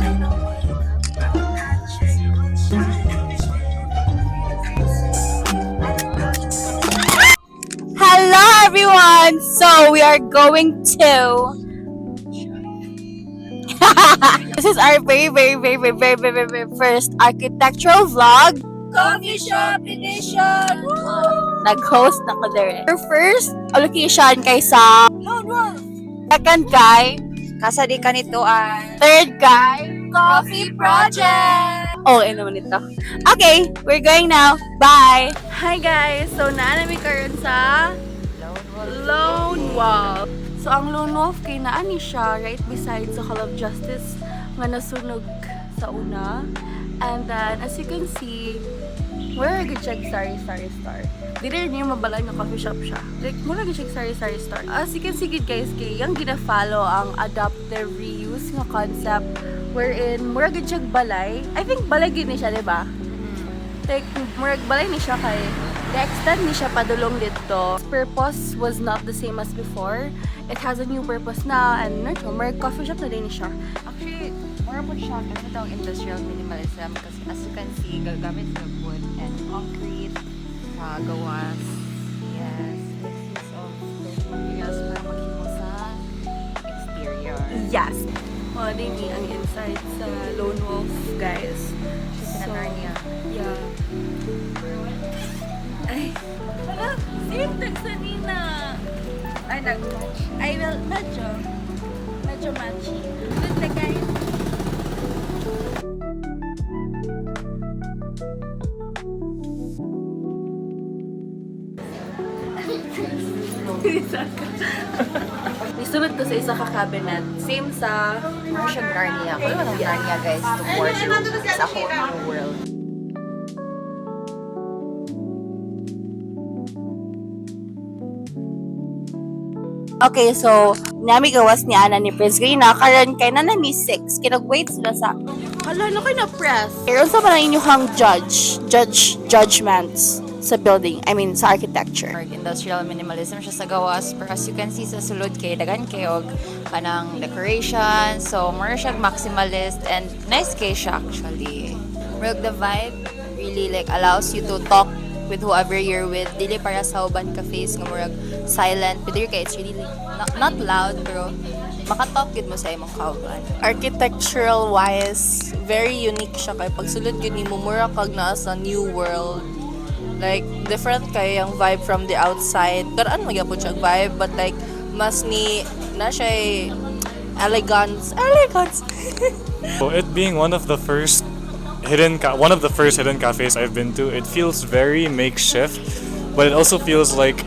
Hello everyone! So we are going to this is our very first architectural vlog. Coffee shop edition! Nag-host na ko there. Our first location kay sa Lone Wolf! second guy, Casa di Kanituan. third guy. Coffee Project! Oh, naman ito. Okay, we're going now. Bye! Hi guys! So, naanami karon sa Lone Wolf. So, ang Lone Wolf kay naani siya right beside sa Hall of Justice nga nasunog sa una. And then, as you can see, where good siya star. Dili rin yung mabalay nga coffee shop siya. Like, mura good siya star. As you can see good guys, kay yung gina-follow ang adaptive reuse nga concept wherein mura good siya balay. I think balay gid ni siya, diba? Like, mura balay ni siya kay the-extend ni siya padulong dito. Its purpose was not the same as before. It has a new purpose now and mura coffee shop na din ni siya. Actually, more po siya kasi itong industrial minimalism kasi as you can see, gagamit sa wood and concrete sa gawas. Yes, this is of those materials para maghimo sa exterior. Yes. Oh, din ang inside sa Lone Wolf, guys. Sa Narnia. Yeah. Ay, hala, same tag sa Nina. Ay, nag-match. I will, medyo matchy. Good na, guys. Isunod ko sa isa ka cabinet. Same sa More siyang Narnia. Kung ano Narnia guys, to wardrobe sa whole new world. Okay, so nami gawas ni Ana ni Prince Grina karon kay nana ni 6 kinag-wait sila sa hala na kay na press. Pero sa man inyong judgments sa building, I mean sa architecture. Industrial minimalism siya sa gawas, pero as you can see sa sulod kay dagan kay og kanang decoration, so more siya maximalist and nice kay siya actually. Murag the vibe really like allows you to talk with whoever you're with, dili para sa uban cafes nga murag silent, pero kay it's really like, not loud pero makatalk gid mo sa imong kauban. Architectural wise, very unique siya kay pagsulod gyud nimo mura kag naa sa new world. Like different kay ang vibe from the outside. Karaan magyapon siya vibe but like mas ni na siya elegance. So it being one of the first hidden cafes I've been to, it feels very makeshift, but it also feels like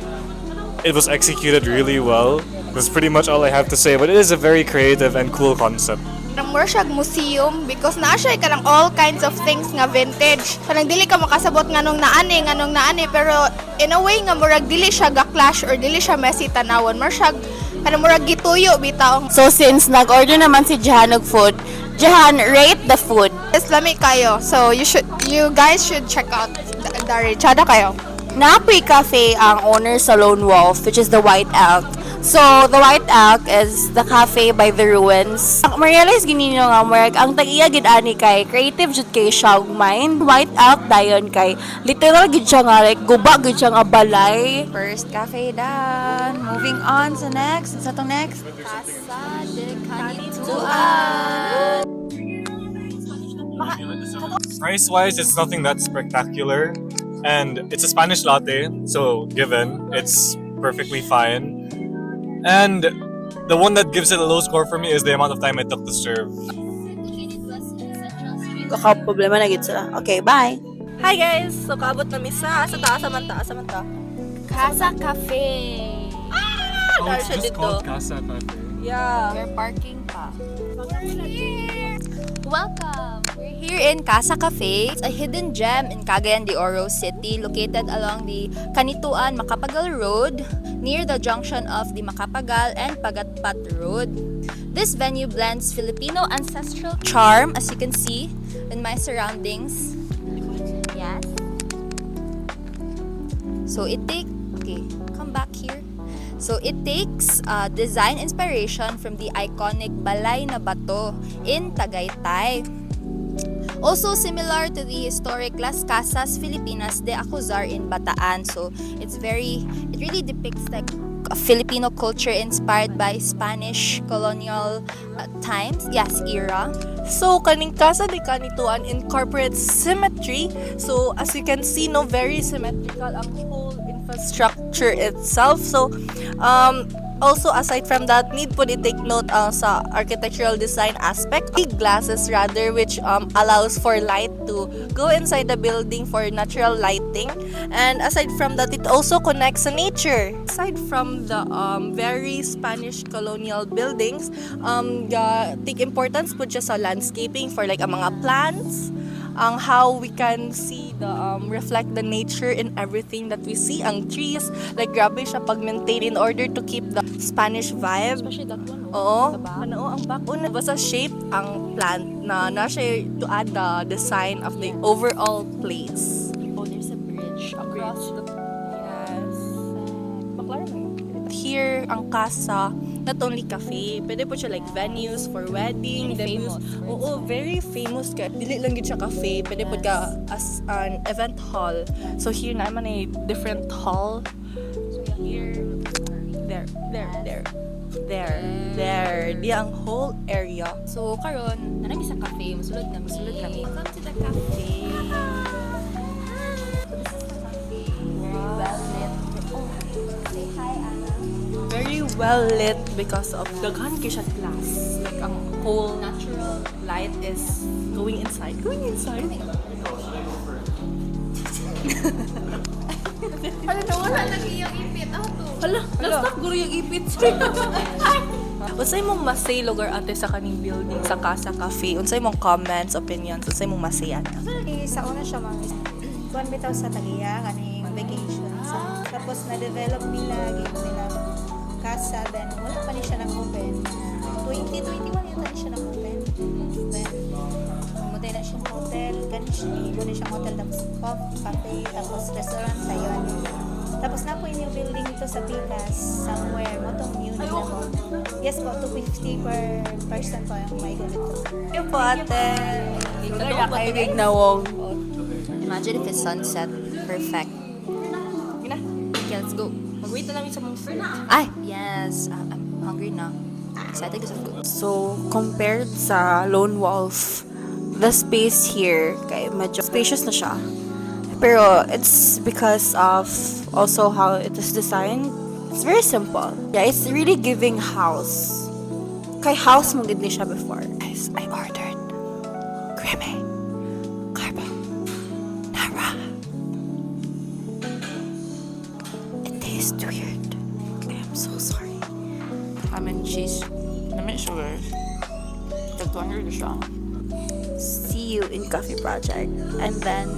it was executed really well. That's pretty much all I have to say, but it is a very creative and cool concept. More siya museum because naa siya kanang all kinds of things nga vintage. Kanang dili ka makasabot nganong naani pero in a way nga murag dili siya ga clash or dili siya messy tanawon. More siya kanang murag gituyo bitaw. So since nag-order naman si Jahan og food, Jahan, rate the food. Yes, lami kayo. So you guys should check out Dari. Chada kayo. Napoy Cafe ang owner sa Lone Wolf, which is the White Elk. So, the White Elk is the cafe by the ruins. Ma-realize gini nyo nga, Mark, ang tag-iya gid ani kay creative jud kay siya og mind. White Elk dayon kay literal gid siya nga like guba gid siya nga balay. First cafe done. Moving on sa next. Sa tong next. Casa de Kanituan. Price-wise, it's nothing that spectacular, and it's a Spanish latte, so given, it's perfectly fine. And the one that gives it a low score for me is the amount of time it took to serve. Kaka-problema na gid sila. Okay, bye. Hi guys! So kaabot na sa taas man ta. Casa Cafe. Oh, it's just called Casa Cafe. Yeah. We're parking pa. Welcome! We're here in Casa Cafe. It's a hidden gem in Cagayan de Oro City located along the Kanituan Macapagal Road near the junction of the Macapagal and Pagatpat Road. This venue blends Filipino ancestral charm, as you can see in my surroundings. Yes. So come back here. So it takes design inspiration from the iconic Balay na Bato in Tagaytay. Also similar to the historic Las Casas Filipinas de Acuzar in Bataan. So it really depicts like a Filipino culture inspired by Spanish colonial times, era. So, kaning Casa de Canituan incorporates symmetry. So, as you can see, no, very symmetrical ang whole infrastructure itself. So, also, aside from that, need po i-take note sa architectural design aspect. Big glasses rather, which allows for light to go inside the building for natural lighting. And aside from that, it also connects sa nature. Aside from the very Spanish colonial buildings, take importance po siya sa landscaping for like ang mga plants, ang how we can see the reflect the nature in everything that we see, ang trees, like grabe siya pag-maintain in order to keep the Spanish vibe. Especially that one, Oo, ang back basta shape ang plant na siya to add the design of the overall place. Oh, there's a bridge across the... Yes. Here, ang casa, not only cafe, pwede po siya like venues for wedding, Very venues. famous. Oo, very famous ka. Dili lang yun siya cafe, pwede po ka as an event hall. So here naman ay different hall. So here, there. Di ang whole area. So karon, nanami sa cafe, masulod kami. Welcome to the cafe. Very well lit because of daghan kay siya glass. Like ang whole Natural. light is going inside. Ano na, wala lagi yung ipit. Ako to. Hala, na-stop guro yung ipit. Unsay mong masay lugar ate sa kaning building sa Casa Cafe? Unsay mong comments, opinions, unsay mong masayan? Sa una siya mga kuan bitaw sa Tagiya kaning vacation. So, tapos na-develop nila, gito nila casa, then wala pa ni siya nag-open. 2021 yata ni siya nag-open. Then, mutay na siyang hotel, ganun siya, ibo na siyang hotel, tapos cafe, tapos restaurant sa yun. Tapos na po yung new building dito sa Pikas, somewhere, mo itong new nila mo. Yes po, 250 per person po yung may ganito. Thank you po ate. Lugar na kaibig na wong. Imagine if it's sunset. Perfect. Gina. Okay, let's go. Mag-wait na lang sa mong food. Ay! Yes! I'm hungry na. Excited ko sa food. So, compared sa Lone Wolf, the space here, kay medyo spacious na siya. Pero it's because of also how it is designed. It's very simple. Yeah, it's really giving house. Kay house mo gid ni siya before. Guys, I ordered creamy carbonara. It tastes weird. I am so sorry. Ham and cheese. Namin sugar. Tag-200 siya. See you in Coffee Project. And then,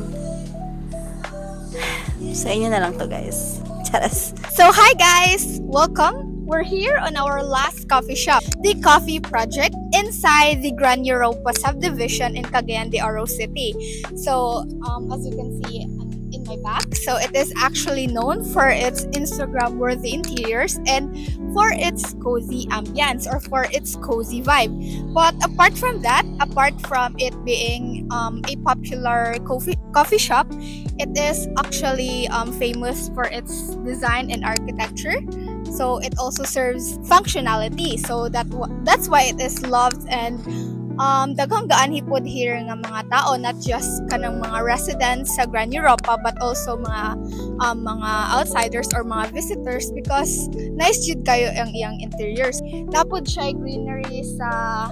sa inyo na lang to, guys. Charas. So, hi guys! Welcome! We're here on our last coffee shop, the Coffee Project, inside the Gran Europa subdivision in Cagayan de Oro City. So, as you can see in my back, so it is actually known for its Instagram-worthy interiors and for its cozy ambience or for its cozy vibe. But apart from that, apart from it being a popular coffee shop, it is actually famous for its design and architecture. So it also serves functionality. So that's why it is loved and daghang gaanhipod here nga mga tao, not just kanang mga residents sa Gran Europa but also mga outsiders or mga visitors because nice jud kayo ang iyang interiors. Tapos siya greenery sa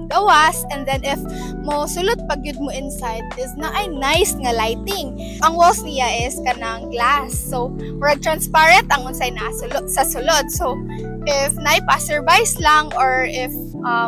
gawas, and then if mo sulod pag yun mo inside is na ay nice nga lighting. Ang walls niya is kanang glass, so murag transparent ang unsay naa sa sulod. So if naay passerbys lang or if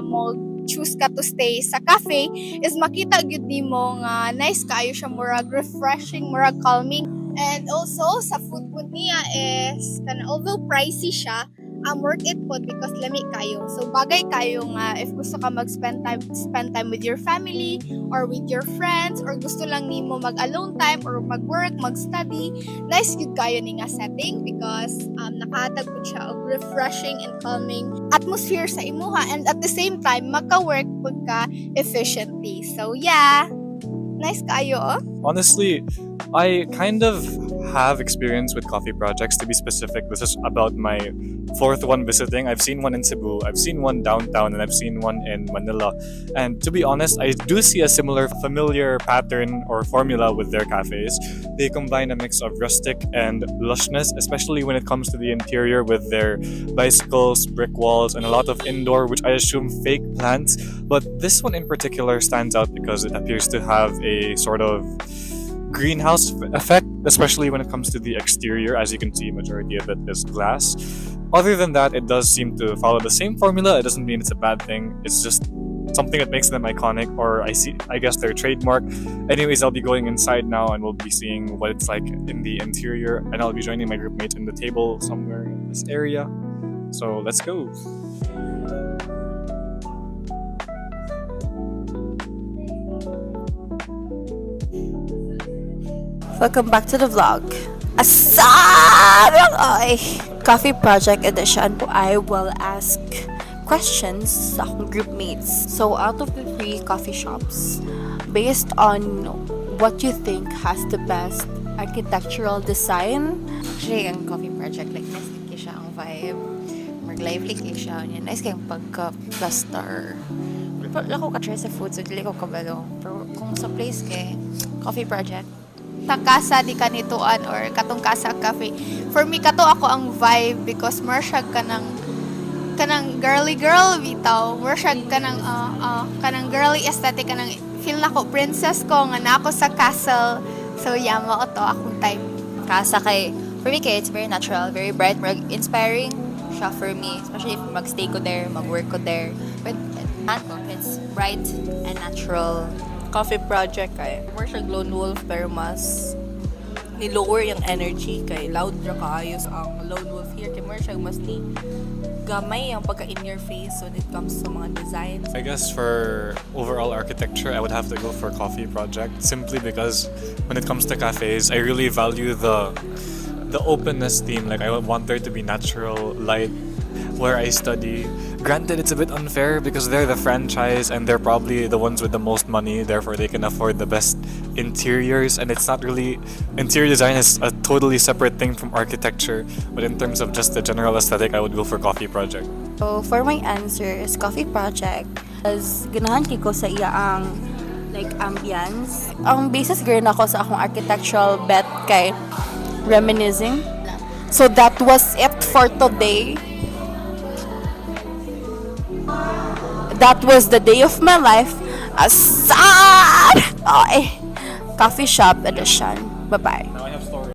mo choose ka to stay sa cafe is makita gyud nimo nga nice kaayo siya, murag refreshing, murag calming. And also sa food po niya is although pricey siya, worth it po because lami kayo. So bagay kayo nga if gusto ka spend time with your family or with your friends or gusto lang nimo mag-alone time or mag-work, mag-study, nice gyud kayo ni nga setting because nakahatag po siya og refreshing and calming atmosphere sa imuha and at the same time maka-work pud ka efficiently. So yeah, nice kayo oh. Honestly, I kind of have experience with coffee projects. To be specific, this is about my fourth one visiting. I've seen one in Cebu, I've seen one downtown, and I've seen one in Manila. And to be honest, I do see a similar familiar pattern or formula with their cafes. They combine a mix of rustic and lushness, especially when it comes to the interior with their bicycles, brick walls, and a lot of indoor, which I assume fake plants. But this one in particular stands out because it appears to have a sort of greenhouse effect, especially when it comes to the exterior. As you can see, majority of it is glass. Other than that, it does seem to follow the same formula. It doesn't mean it's a bad thing. It's just something that makes them iconic, or I guess their trademark. Anyways, I'll be going inside now and we'll be seeing what it's like in the interior, and I'll be joining my group mates in the table somewhere in this area. So let's go. Welcome back to the vlog. Asarang ay Coffee Project Edition. I will ask questions sa akong group mates. So out of the 3 coffee shops, based on what you think has the best architectural design, Actually, ang coffee project, like, nice kay siya ang vibe. Mag-lively kay siya. Nice kayong pagka-plaster. Pero ako ka-try sa food, so dili ko kabalo. Pero kung sa place kay coffee project, Ta kasa di kanituan or katong kasa cafe. For me kato ako ang vibe because more siya kanang girly girl bitaw. More siya kanang girly aesthetic kanang feel na ko princess ko nga na ako sa castle. So yeah, mao to akong type. kasa kay, for me kay, it's very natural, very bright, very inspiring siya for me. Especially if mag-stay ko there, mag-work ko there. But it's bright and natural. Coffee project kay more siya lone wolf pero mas ni-lower yung energy kay loud ra kaayos ang lone wolf here kay more siya mas ni gamay ang pagka in your face when it comes to mga designs. I guess for overall architecture, I would have to go for Coffee Project simply because when it comes to cafes, I really value the openness theme. Like, I want there to be natural light where I study. Granted, it's a bit unfair because they're the franchise and they're probably the ones with the most money, therefore they can afford the best interiors, and it's not really, interior design is a totally separate thing from architecture, but in terms of just the general aesthetic, I would go for Coffee Project. so for my answer is Coffee Project. As ganahan ko sa iya ang like ambience. Ang basis ganoon ako sa akong architectural bet kay reminiscing. So that was it for today. That was the day of my life. Asar! Okay. Coffee shop edition. Bye-bye. Now I have